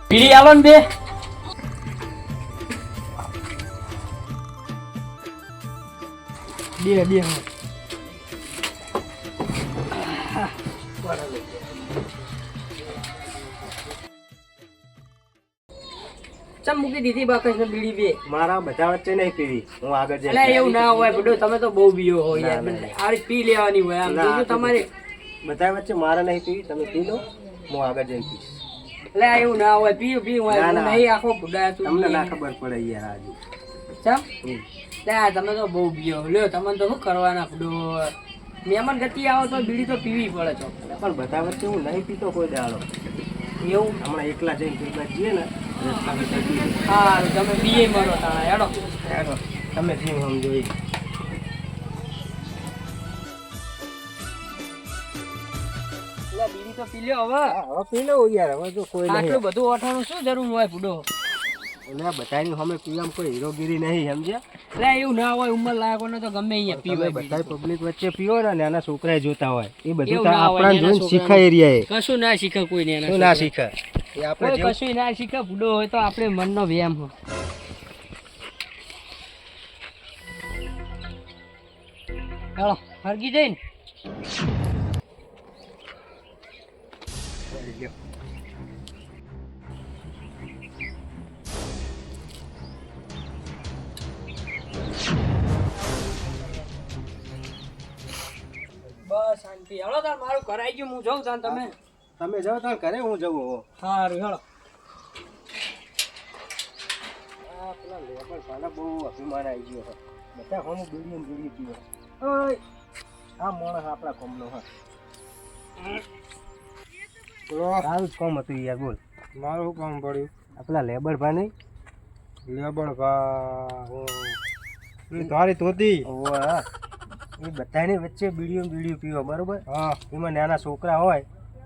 પીડી આલો ને બે. બે ચમ મૂકી દીધી બાકસ ને બીડી બે. મારા બધા વચ્ચે નહીં પીવી, હું આગળ જઈ. અલા એવું ના હોય બડો, તમે તો બહુ બીયો હો યાર. આરી પી લેવાની હોય આમ જોજો તમારે. બધા વચ્ચે મારે નહીં પીવી, તમે પી લો, હું આગળ જઈ પીશ. અલા એવું ના હોય, પી હોય નહીં આખો બુડા તું. તમને ના ખબર પડે યાર આજે. ચમ લા તમે તો બહુ બીયો લ્યો. તમને તો શું કરવાના બડો, મહેમાન ગતિ આવો તો બીડી તો પીવી પડે છો. પણ બધા વચ્ચે હું નહીં પીતો કોઈ દાડો. એવું હમણાં એકલા જઈને પીવા જઈએ ને. હા તમે બીએ મરો તાણા હેડો. તમે જેમ સમજો એ. લા બીડી તો પી લ્યો હવે. હવે પી લઉં યાર, હવે જો કોઈ નહીં. આટલું બધું ઓઠાણું શું જરૂર હોય બુડો? એટલે બધાની સામે પીવામાં કોઈ હીરોગીરી નહીં, સમજ્યા? લા એવું ના હોય, ઉંમર લાયકોને તો ગમે અહીંયા પીવાય. બધા પબ્લિક વચ્ચે પીવો ને, નાના છોકરા જોતા હોય એ બધું એવું ના હોય, આપણા નાના જોઈને શીખાય એરિયા. કશું ના શીખે કોઈ ને. શું ના શીખે? એ આપણે કોઈ કશું ના શીખે બુડો હોય તો આપણે મનનો વ્યાયામ હોય. ચાલો હરગી જઈને બસ શાંતિ. હળો તાર મારું કરાઈ ગયું, હું જાઉં તાર તમે. તમે જાઓ તાર ઘરે, હું જવું હો. સારું હેળો. પેલા લેબર ભાડા બહુ અભિમાન આવી ગયો છે. બધા હું બીડી પીવો. ઓય આ માણસ આપણા કોમનો હા. સારું જ કામ હતું યાર, બોલ. મારું કામ પડ્યું. આપણા લેબર ભા નહીં? લેબડ ભા તારી તોતી. ઓવા એ બધાની વચ્ચે બીડીઓ પીવો, બરોબર? હા એમાં નાના છોકરા હોય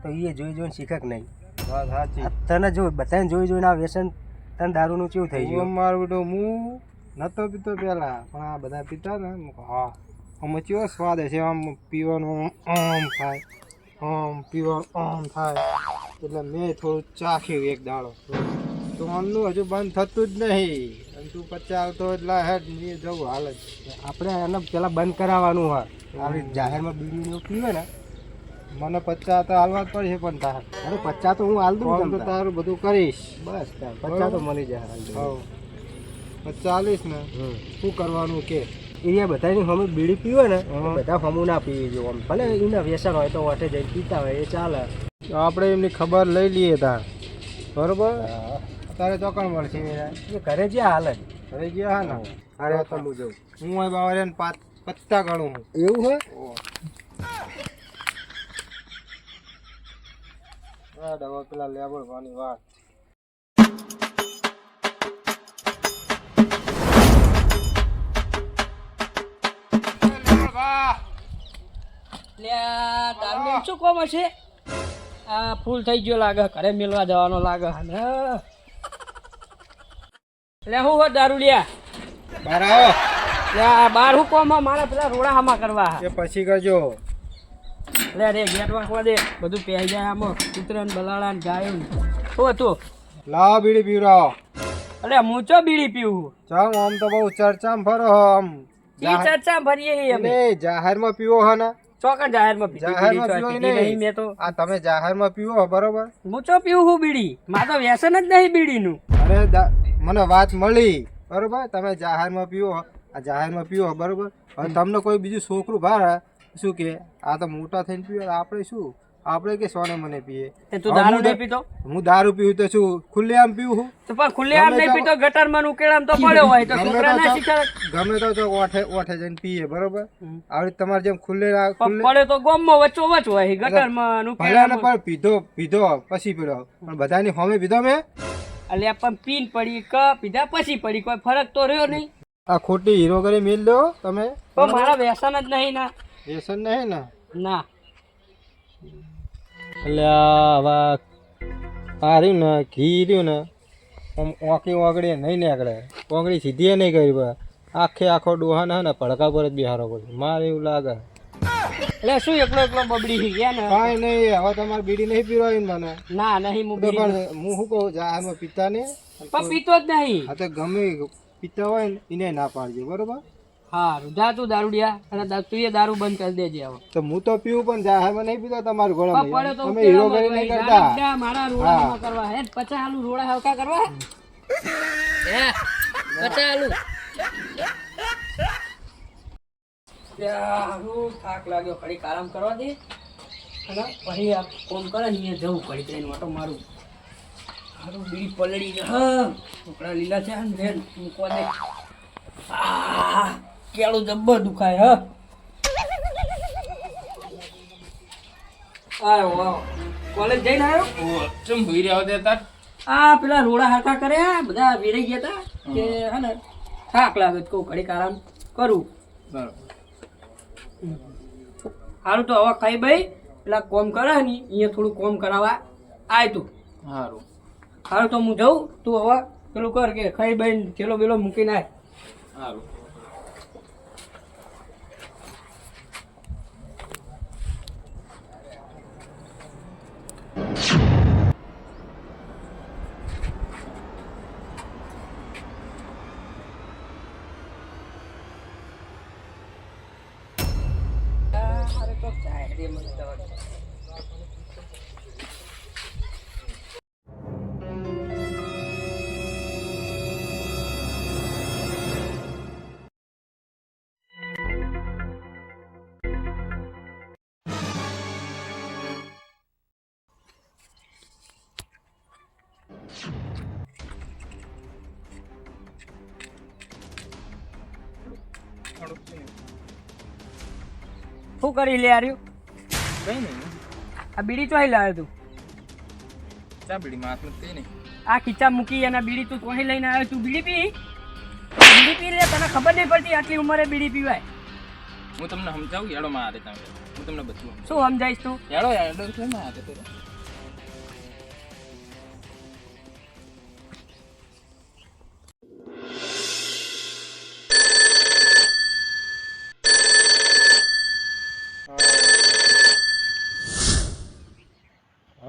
તો એ જોઈને શીખે કે નહીં? વાત સાચી. તને જો બધાને જોઈને આ વ્યસન તને દારૂનું કેવું થઈ ગયું? મારું બેટો હું નતો પીતો પેલા, પણ આ બધા પીતા ને હા આમાં કેવો સ્વાદ છે. આમ પીવાનું આમ થાય, આમ પીવાનું આમ થાય. એટલે મેં થોડું ચાખ્યું એક દાડો, તો આમનું હજુ બંધ થતું જ નહીં. અને તું પચાવતો એટલે હેડ મેં જવું હાલ જ. આપણે એને પેલા બંધ કરાવવાનું હોય. આવી જાહેરમાં બીડીઓ પીવે ને, મને પચાવ તો હાલવા જ પડશે. પણ તાર અરે 50 તો હું હાલ દઉં તો તમને. તારું બધું કરીશ. બસ 50 તો મળી જાય હાલ દઉં. હા 40 ને શું કરવાનું કે એ બધાની હમું બીડી પીવે ને, હા. બધા હમું ના પીવી જોઈએ. આમ ભલે એના વ્યસન હોય તો વાટે જઈને પીતા હોય એ ચાલે. તો આપણે એમની ખબર લઈ લઈએ તાર, બરોબર? તારે ચોકણ મળશે એ ઘરે જ્યાં હાલે રહી ગયા હા ને. અરે તો હું જઉં. હું અહીં બાવરે પત્તા ગણું હું. એવું હોય? હવે પેલા લેબર વાની વાત. લ્યા દારૂ શું કોમ હશે? આ ફૂલ થઈ ગયો લાગે, ઘરે મેલવા જવાનો લાગે. લે હું હો દારૂ લ્યા. બહાર આવો. લ્યા બાર હું કોમ મારા પેલા રોડા હામા કરવા. એ પછી કરજો. લે રે ગેટ વાંખવા દે, બધું પહેરી જાય આમાં. કૂતરા ને બલાડા ને ગાયો ને શું હતું? લાવો બીડી પીવડાવો. અરે હું ચો બીડી પીવું? ચાલ આમ તો બહુ ચર્ચામાં ફરો હો. આમ ઈ ચર્ચા ભરીએ છીએ અમે. નહીં, જાહેરમાં પીવો હો ને? ચોકન જાહેરમાં પીધી જાહેરમાં બીડી પીવો ચોય પીધી નહીં નહીં. મેં તો. આ તમે જાહેરમાં પીવો હો, બરોબર? હું ચો પીવું હું બીડી? મારે તો વ્યસન જ નહીં બીડીનું. અરે મને વાત મળી, બરોબર? તમે જાહેરમાં પીવો, આ જાહેરમાં પીવો, બરોબર? હવે તમને કોઈ બીજું છોકરું ભારે શું કે આ તો મોટા થઈને પીવે, આપણે શું? આપણે કે સોને મને પીએ. તે તું દારૂ નહીં પીતો? હું દારૂ પીવું તો શું ખુલ્લેઆમ પીવું હું? તો પણ ખુલ્લે આમ નહીં પીતો, ગટરમાં ઉકેલામ તો પડ્યો હોય તો છોકરા ના શીખે. ગમે તો ઓઠે જઈને પીએ, બરોબર? આવી તમારે જેમ ખુલ્લે પડ્યો તો ગોમમાં વચ્ચો વચ હોય, ગટરમાં ભલે ઉકેલામ. પણ પીધો પછી પીડો, પણ બધાની હોમે પીધો મેં. અલ્યા પણ પીન પડી ક પીધા પછી પડી, કોઈ ફરક તો રહ્યો નહીં. આ ખોટી હીરો કરી મેલ દો તમે. પણ મારા વ્યસન જ નહીં ના. વ્યસન નહીં ને? ના એટલે હવે આ રહ્યું ને ઘી રહ્યું ને આમ ઓંકી ઓગળી નહીં નીકળે. ઓગળી સીધી નહીં કરી આખે આખો ડોહા ને ભડકા પર જ બિહારો પડે મારે એવું લાગે. એટલે શું એકલો એકલો બબડી થઈ ગયા ને? કાંઈ નહીં, હવે તમારે બીડી નહીં પીવાની મને. ના નહીં હું તો બીડી પણ હું શું કહું, જાહેરમાં પીતા ને પણ પીતો જ નહીં. હા તો ગમે પીતા હોય ને એને ના પાડજો, બરોબર? હા જા તું દારૂડિયા, અને તું એ દારૂ બંધ કરી દેજે હવે. તો હું તો પીવું પણ જાહેરમાં નહીં પીતા તમારું પડ્યો ગોળામાં. તો તમે હીરો કરી નહીં કરતા. દારૂડિયા મારા રોડામાં કરવા હે 50 આલુ રોડા હવકા કરવા હે 50 આલુ. ત્યાં થાક લાગ્યો, ઘડીક આરામ કરવા દે અને પછી આ ફોન કરે ને અહીંયા જવું ઘડીક રહીને ઓટો મારું. હારું બીડી પલળી છે. હા છોકરા લીલા છે ને બેન મૂકવા દે. કેળું જબ્બર દુખાય. આયો વાવ કોલેજ જઈને આવ્યો? ચમ ભઈ રહ્યા હતા આ પેલા રોડા હરખા કર્યા, બધા વેરાઈ ગયા હતા કે હે ને થાક લાગે તો ઘડીક આરામ કરું. બરોબર. હારું તો હવે ખાઈ ભાઈ પેલા કોમ કરે ને અહીંયા થોડું કોમ કરાવવા આય તું. સારું. હારું તો હું જાઉં, તું હવે પેલું કર કે ખાઈ ભાઈ થેલો બેલો મૂકીને આય. સારું. અરે તો ચાય રે મને દવા. શું કરી લે આર્યું? કઈ નહીં. આ બીડી ચોહી લાવ્યો તું? ચા બીડીમાં હાથમાં કઈ નહીં. આ ખીચા મૂકી અને બીડી તું ચોહી લઈને આવ્યો? તું બીડી પી? બીડી પી લે, તને ખબર નહીં પડતી આટલી ઉંમરે બીડી પીવાય? હું તમને સમજાવું યાડો માં હાથે તમે. હું તમને બધું શું સમજાઈશ તું? યાડો છે ને હાથે તો.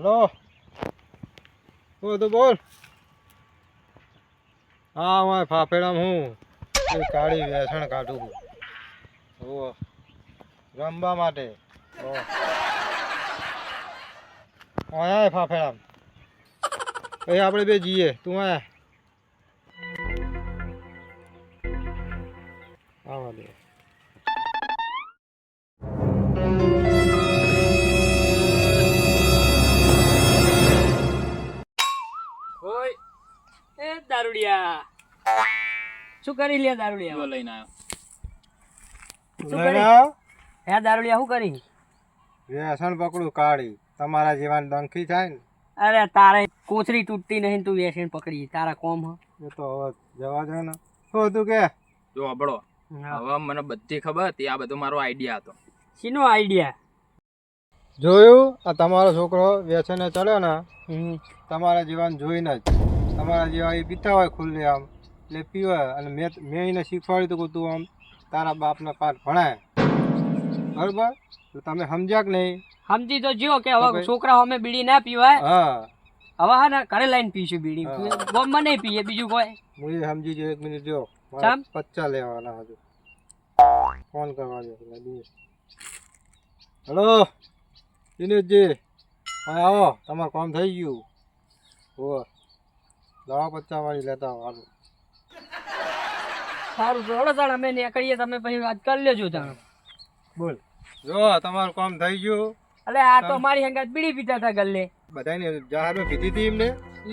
હલો, તો બોલ. હા હું ફાફેડામાં હું કાળી વેસણ કાઢું છું રમવા માટે. આયા ફાફેડામાં પછી આપણે બે જઈએ. તું આયા આવા દે. ઓય એ દારૂડિયા, શું કરી લે દારૂડિયા? જો લઈને આવ્યો. શું કરી? હે દારૂડિયા શું કરી? વેસણ પકડું કાળી. તમારા જેવાન ડંખી થાય ને. અરે તારે કોથરી તૂટતી નહીં, તું વેસણ પકડી તારા કોમ હ. એ તો હવે જવા દે ને. શું હતું કે જો અબળો હવે મને બધી ખબર હતી. આ બધો મારો આઈડિયા હતો. શીનો આઈડિયા? જોયું આ તમારો છોકરો વ્યસને ચડ્યો ને, તમારા જીવાન જોઈને જ તમારા જેવા એ પીતા હોય ખુલ્લે આમ એટલે પીવે. અને મેં એને શીખવાડ્યું હતું કે તું આમ તારા બાપના પાઠ ભણાય, બરોબર? તો તમે સમજ્યા કે નહીં? સમજી તો જ્યો કે હવે છોકરા અમે બીડી ના પીવાય. હા હવે હા ને ઘરે લઈને પીશું બીડી. ગોમમાં નહીં પીએ બીજું કોઈ. હું એ સમજી જો. 1 મિનિટ જો, ચમ? 50 લેવાના હજુ. ફોન કરવા દો. હલો દિનેશજી, હા આવો, તમારું કામ થઈ ગયું. હો દવા 50 વાળી લેતા આવો. સારું થોડો તાણ અમે નીકળીએ, તમે પછી વાત કરી લેજો તાણ. બોલ. જો તમારું કામ થઈ ગયું. અરે આ તો મારી હંગાત બીડી પીતા હતા ગલ્લે. બધાને જાહેરમાં પીધી હતી એમને.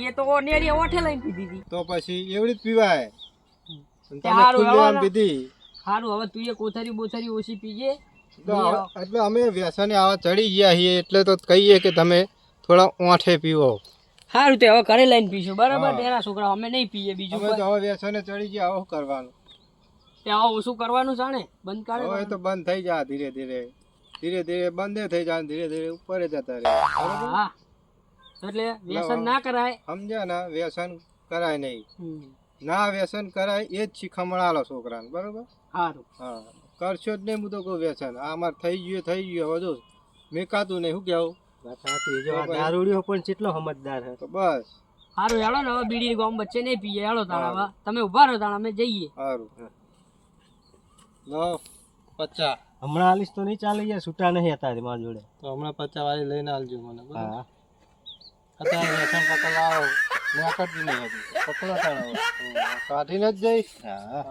એ તો નેરી ઓઠે લઈને પીધી હતી. તો પછી એવડી જ પીવાય. અને તમે સારું, ખુલ્લે આમ હવે પીધી. સારું હવે તું એ કોથરી બોથરી ઓછી પીજે. એટલે અમે વ્યસને આવા ચડી ગયા છીએ એટલે તો કહીએ કે તમે થોડા ઓઠે પીવો. સારું તે હવે ઘરે લઈને પીશું, બરાબર? હા. તેના છોકરા અમે નહીં પીએ બીજું અમે તો હવે વ્યસને ચડી ગયા, હવે શું કરવાનું? તે હવે ઓછું કરવાનું જાણે બંધ હવે કાઢે. તો બંધ થઈ જાય ધીરે ધીરે. ધીરે ધીરે બંધ થઈ જાય, ધીરે ધીરે ઉપર જતા રહે. બરોબર? હા એટલે વ્યસન ના કરાય. સમજ્યા ને? વ્યસન કરાય નહીં. હમ. ના વ્યસન કરાય એ જ શીખમણાલો છોકરાને, બરોબર? સારું. હા કરશો જ નહીં. હું તો કહું વ્યસન આ અમારે થઈ ગયું હવે જો મેકાતું નહીં. શું કહેવું? વાત સાચી. જો આ દારૂડિયો પણ કેટલો સમજદાર છે. તો બસ સારું હેડો ને હવે બીડી ગોમ વચ્ચે નહીં પીએ હેડો તાણ હવે તમે ઉભા રહો તાણ અમે જઈએ સારું. લો 50. હમણાં આલીશ તો નહીં ચાલે યાર, છૂટા નહીં હતા મારા જોડે. તો હમણાં 50 વાળી લઈને આવજો મને. બરાબર? હા અત્યારે વ્યસન પકડવા આવો મેં કરતી નહીં હતી. પકડો તાણ કાઢીને જ જઈશ. હા